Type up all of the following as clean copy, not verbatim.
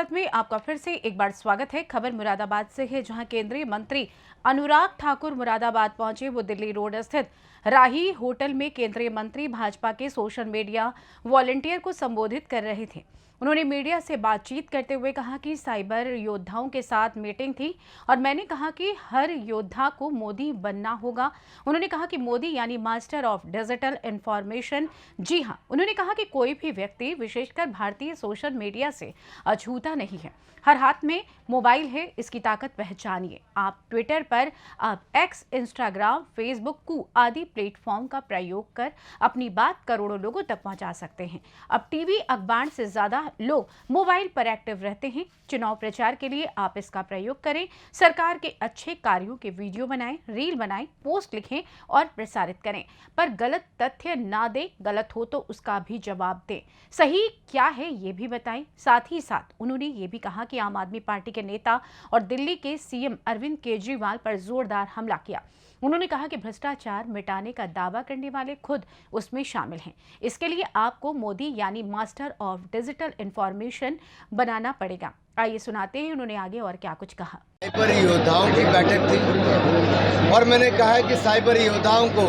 भारत में आपका फिर से एक बार स्वागत है। खबर मुरादाबाद से है, जहां केंद्रीय मंत्री अनुराग ठाकुर मुरादाबाद पहुंचे। वो दिल्ली रोड स्थित राही होटल में केंद्रीय मंत्री भाजपा के सोशल मीडिया वॉलंटियर को संबोधित कर रहे थे। उन्होंने मीडिया से बातचीत करते हुए कहा कि साइबर योद्धाओं के साथ मीटिंग थी और मैंने कहा कि हर योद्धा को मोदी बनना होगा। उन्होंने कहा कि मोदी यानी मास्टर ऑफ डिजिटल इंफॉर्मेशन। जी हाँ, उन्होंने कहा कि कोई भी व्यक्ति, विशेषकर भारतीय सोशल मीडिया से अछूता नहीं है। हर हाथ में मोबाइल है, इसकी ताकत पहचानिए। आप ट्विटर पर, आप एक्स, इंस्टाग्राम, फेसबुक कू आदि प्लेटफॉर्म का प्रयोग कर अपनी बात करोड़ों लोगों तक पहुंचा सकते हैं। अब टीवी, अखबार से ज्यादा लोग मोबाइल पर एक्टिव रहते हैं। चुनाव प्रचार के लिए आप इसका प्रयोग करें। सरकार के अच्छे कार्यों के वीडियो बनाएं, रील बनाएं, पोस्ट लिखें और प्रसारित करें, पर गलत तथ्य ना दें। गलत हो तो उसका भी जवाब दें। सही क्या है ये भी बताएं। साथ ही साथ उन्होंने ये भी कहा कि आम आदमी पार्टी के नेता और दिल्ली के सीएम अरविंद केजरीवाल पर जोरदार हमला किया। उन्होंने कहा कि भ्रष्टाचार मिटाने का दावा करने वाले खुद उसमें शामिल हैं। इसके लिए आपको मोदी यानी मास्टर ऑफ डिजिटल इंफॉर्मेशन बनाना पड़ेगा। आइए सुनाते हैं उन्होंने आगे और क्या कुछ कहा। साइबर योद्धाओं की बैठक थी और मैंने कहा है कि साइबर योद्धाओं को,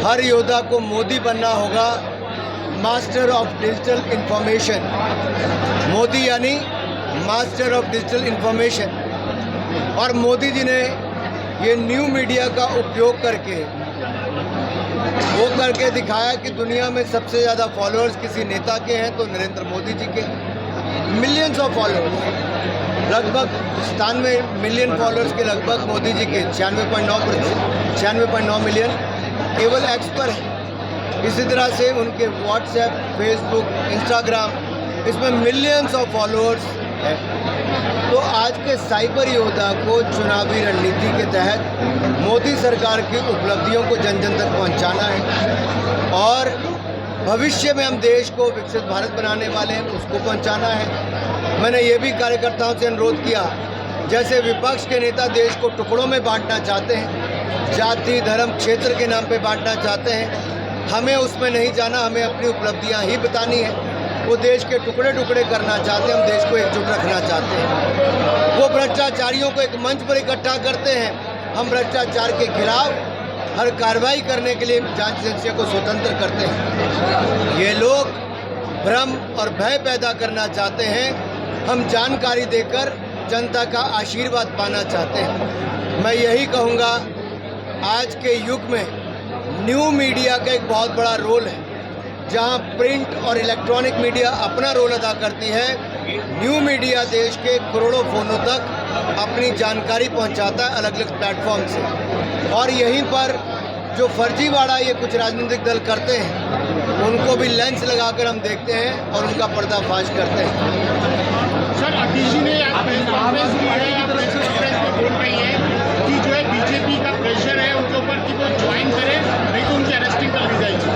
हर योद्धा को मोदी बनना होगा, master of digital information. Modi यानी मास्टर ऑफ डिजिटल इंफॉर्मेशन। और मोदी जी ने ये न्यू मीडिया का उपयोग करके दिखाया कि दुनिया में सबसे ज़्यादा फॉलोअर्स किसी नेता के हैं तो नरेंद्र मोदी जी के। मिलियंस ऑफ फॉलोअर्स, लगभग 97 मिलियन फॉलोअर्स के लगभग मोदी जी के 96.9 मिलियन केवल एक्स पर है। इसी तरह से उनके व्हाट्सएप, फेसबुक, इंस्टाग्राम, इसमें मिलियंस ऑफ फॉलोअर्स है। तो आज के साइबर योद्धा को चुनावी रणनीति के तहत मोदी सरकार की उपलब्धियों को जन जन तक पहुंचाना है और भविष्य में हम देश को विकसित भारत बनाने वाले हैं, उसको पहुंचाना है। मैंने ये भी कार्यकर्ताओं से अनुरोध किया, जैसे विपक्ष के नेता देश को टुकड़ों में बांटना चाहते हैं, जाति, धर्म, क्षेत्र के नाम पे बांटना चाहते हैं, हमें उसमें नहीं जाना। हमें अपनी उपलब्धियां ही बतानी है। वो देश के टुकड़े टुकड़े करना चाहते हैं, हम देश को एकजुट रखना चाहते हैं। वो भ्रष्टाचारियों को एक मंच पर इकट्ठा करते हैं, हम भ्रष्टाचार के खिलाफ हर कार्रवाई करने के लिए जांच एजेंसियों को स्वतंत्र करते हैं। ये लोग भ्रम और भय पैदा करना चाहते हैं, हम जानकारी देकर जनता का आशीर्वाद पाना चाहते हैं। मैं यही कहूँगा, आज के युग में न्यू मीडिया का एक बहुत बड़ा रोल है। जहां प्रिंट और इलेक्ट्रॉनिक मीडिया अपना रोल अदा करती है, न्यू मीडिया देश के करोड़ों फोनों तक अपनी जानकारी पहुंचाता है अलग अलग प्लेटफॉर्म से। और यहीं पर जो फर्जीवाड़ा ये कुछ राजनीतिक दल करते हैं, उनको भी लेंस लगाकर हम देखते हैं और उनका पर्दाफाश करते हैं। सर, अतिशी ने बोल रही है कि जो है बीजेपी का प्रेशर है उनके ऊपर कि वो ज्वाइन करें, नहीं तो उनकी अरेस्टिंग कर दी जाएगी।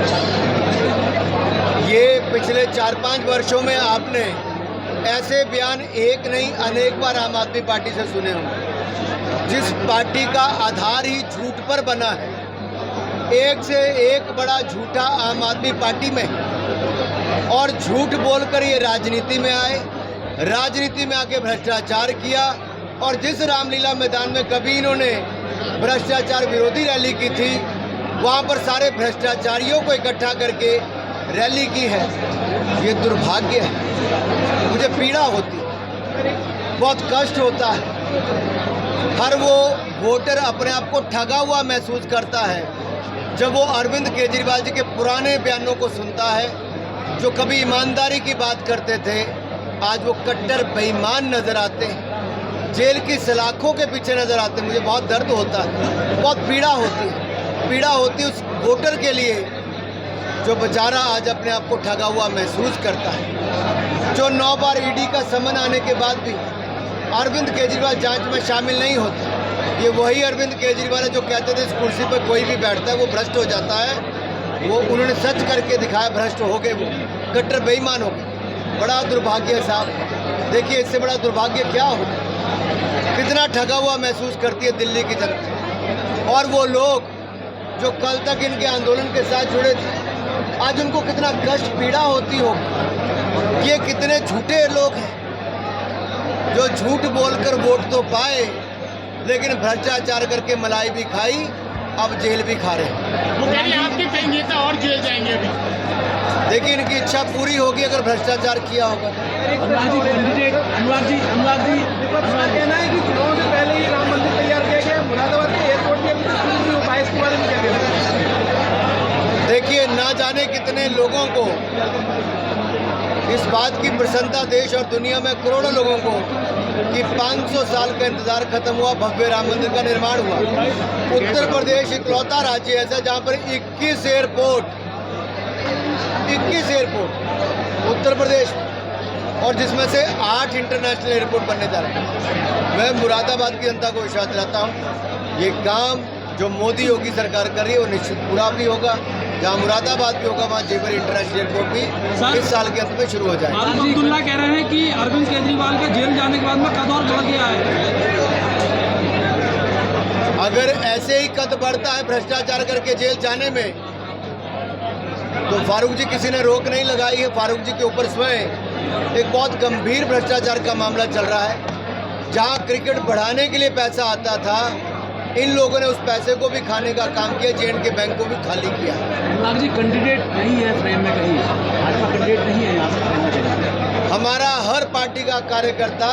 ये पिछले 4-5 वर्षों में आपने ऐसे बयान एक नहीं अनेक बार आम आदमी पार्टी से सुने होंगे, जिस पार्टी का आधार ही झूठ पर बना है। एक से एक बड़ा झूठा आम आदमी पार्टी में, और झूठ बोलकर ये राजनीति में आए, राजनीति में आके भ्रष्टाचार किया। और जिस रामलीला मैदान में कभी इन्होंने भ्रष्टाचार विरोधी रैली की थी, वहाँ पर सारे भ्रष्टाचारियों को इकट्ठा करके रैली की है। ये दुर्भाग्य है, मुझे पीड़ा होती है, बहुत कष्ट होता है। हर वो वोटर अपने आप को ठगा हुआ महसूस करता है जब वो अरविंद केजरीवाल जी के पुराने बयानों को सुनता है, जो कभी ईमानदारी की बात करते थे, आज वो कट्टर बेईमान नजर आते हैं, जेल की सलाखों के पीछे नजर आते हैं। मुझे बहुत दर्द होता है, बहुत पीड़ा होती है। पीड़ा होती है उस वोटर के लिए जो बेचारा आज अपने आप को ठगा हुआ महसूस करता है, जो 9 बार ईडी का समन आने के बाद भी अरविंद केजरीवाल जांच में शामिल नहीं होते। ये वही अरविंद केजरीवाल है जो कहते थे इस कुर्सी पर कोई भी बैठता है वो भ्रष्ट हो जाता है। वो उन्होंने सच करके दिखाया, भ्रष्ट हो गए, वो कट्टर बेईमान हो गए। बड़ा दुर्भाग्य है साहब। देखिए, इससे बड़ा दुर्भाग्य क्या हो, कितना ठगा हुआ महसूस करती है दिल्ली की जनता। और वो लोग जो कल तक इनके आंदोलन के साथ जुड़े थे, आज उनको कितना कष्ट, पीड़ा होती होगी। ये कितने झूठे लोग हैं। जो झूठ बोलकर वोट तो पाए लेकिन भ्रष्टाचार करके मलाई भी खाई, अब जेल भी खा रहे हैं। वो कह रहे हैं आपके कई नेता और जेल जाएंगे अभी। देखिए इनकी इच्छा पूरी होगी अगर भ्रष्टाचार किया होगा। अनुराग जी कहना है कि चुनाव से पहले ही राम मंदिर तैयार किया गया, मुरादाबाद के एयरपोर्ट भी अभी तक शुरू नहीं हो पाया, इसके बारे में क्या कहना है? देखिए ना जाने कितने लोगों को इस बात की प्रसन्नता देश और दुनिया में करोड़ों लोगों को कि 500 साल का इंतजार खत्म हुआ, भव्य राम मंदिर का निर्माण हुआ। उत्तर प्रदेश इकलौता राज्य ऐसा जहां पर 21 एयरपोर्ट उत्तर प्रदेश, और जिसमें से 8 इंटरनेशनल एयरपोर्ट बनने जा रहे हैं। मैं मुरादाबाद की जनता को विश्वास दिलाता हूँ ये काम जो मोदी योगी सरकार कर रही है वो निश्चित पूरा भी होगा। जहाँ मुरादाबाद भी होगा वहाँ जेवर इंटरनेशनल एयरपोर्ट भी इस साल के अंत में शुरू हो जाएगा। अब्दुल्ला कह रहे हैं कि अरविंद केजरीवाल के जेल जाने के बाद में कद और बढ़ गया है। अगर ऐसे ही कद बढ़ता है भ्रष्टाचार करके जेल जाने में तो फारूक जी किसी ने रोक नहीं लगाई है। फारूक जी के ऊपर स्वयं एक बहुत गंभीर भ्रष्टाचार का मामला चल रहा है। जहां क्रिकेट बढ़ाने के लिए पैसा आता था, इन लोगों ने उस पैसे को भी खाने का काम किया, जे.एंड.के बैंक को भी खाली किया। अनुराग जी कैंडिडेट नहीं है फ्रेम में कहीं, भाजपा कैंडिडेट नहीं है यहाँ पर। हमारा हर पार्टी का कार्यकर्ता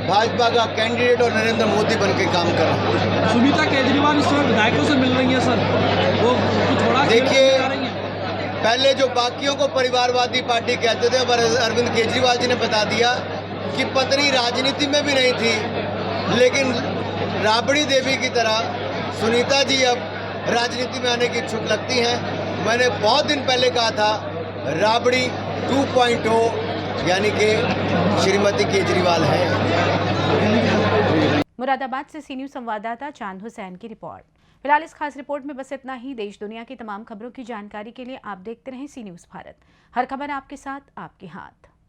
भाजपा का कैंडिडेट और नरेंद्र मोदी बन के काम कर रहा है। सुनीता केजरीवाल इस समय विधायकों से मिल रही है सर, वो कुछ थोड़ा देखिए पहले जो बाकियों को परिवारवादी पार्टी कहते थे, पर अरविंद केजरीवाल जी ने बता दिया कि पत्नी राजनीति में भी नहीं थी, लेकिन राबड़ी देवी की तरह सुनीता जी अब राजनीति में आने की इच्छुक लगती हैं। मैंने बहुत दिन पहले कहा था राबड़ी 2.0 यानी कि श्रीमती केजरीवाल है। मुरादाबाद से सी न्यूज़ संवाददाता चांद हुसैन की रिपोर्ट। फिलहाल इस खास रिपोर्ट में बस इतना ही। देश दुनिया की तमाम खबरों की जानकारी के लिए आप देखते रहें सी न्यूज़ भारत। हर खबर आपके साथ, आपके हाथ।